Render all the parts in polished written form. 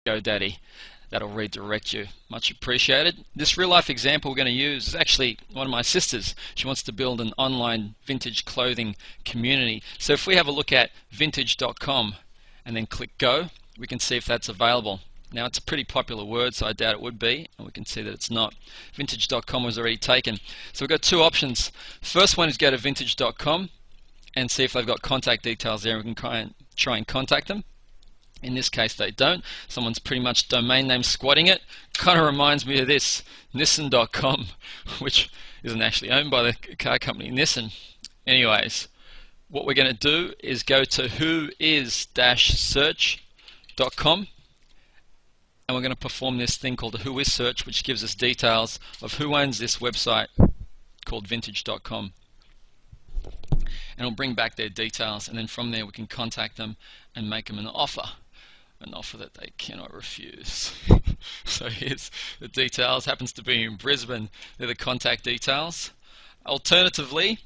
GoDaddy. That'll redirect you. Much appreciated. This real life example we're going to use is actually one of my sisters. She wants to build an online vintage clothing community. So if we have a look at vintage.com and then click go, we can see if that's available. Now it's a pretty popular word, so I doubt it would be, and we can see that it's not. Vintage.com was already taken. So we've got two options. First one is go to vintage.com and see if they've got contact details there, and we can try and contact them. In this case they don't. Someone's pretty much domain name squatting it. Kind of reminds me of this, Nissan.com, which isn't actually owned by the car company Nissan. Anyways, what we're going to do is go to whois-search.com, and we're going to perform this thing called a whois search, which gives us details of who owns this website called vintage.com. And it'll bring back their details, and then from there we can contact them and make them an offer that they cannot refuse. So here's the details. Happens to be in Brisbane. They're the contact details. Alternatively,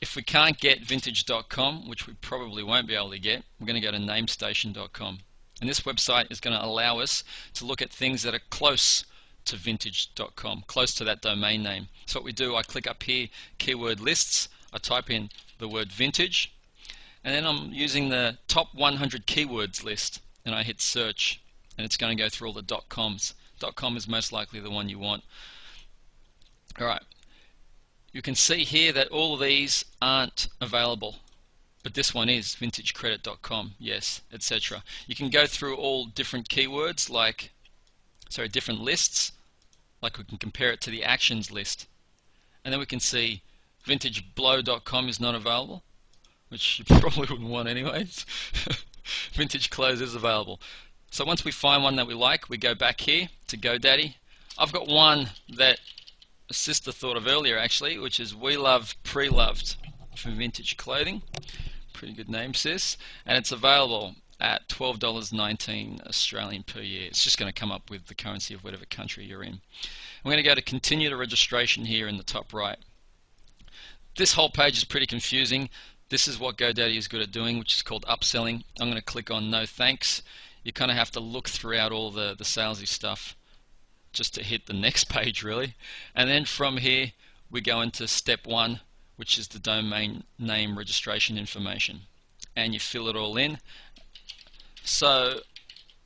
if we can't get vintage.com, which we probably won't be able to get, we're going to go to namestation.com. And this website is going to allow us to look at things that are close to vintage.com, close to that domain name. So what we do, I click up here, keyword lists, I type in the word vintage, and then I'm using the top 100 keywords list, and I hit search, and it's going to go through all the .coms. .com is most likely the one you want. Alright, you can see here that all of these aren't available, but this one is, vintagecredit.com, yes, etc. You can go through all different keywords, different lists, like we can compare it to the actions list, and then we can see vintageblow.com is not available, which you probably wouldn't want anyways. Vintage clothes is available. So once we find one that we like, we go back here to GoDaddy. I've got one that a sister thought of earlier actually, which is We Love Pre-Loved for vintage clothing. Pretty good name, sis. And it's available at $12.19 Australian per year. It's just going to come up with the currency of whatever country you're in. I'm going to go to continue the registration here in the top right. This whole page is pretty confusing. This is what GoDaddy is good at doing, which is called upselling. I'm going to click on no thanks. You kind of have to look throughout all the salesy stuff just to hit the next page really. And then from here we go into step one, which is the domain name registration information. And you fill it all in. So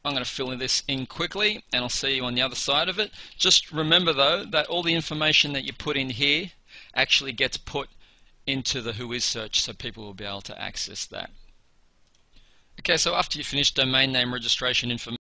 I'm going to fill this in quickly and I'll see you on the other side of it. Just remember though that all the information that you put in here actually gets put into the whois search, so people will be able to access that. Okay, so after you finish domain name registration information,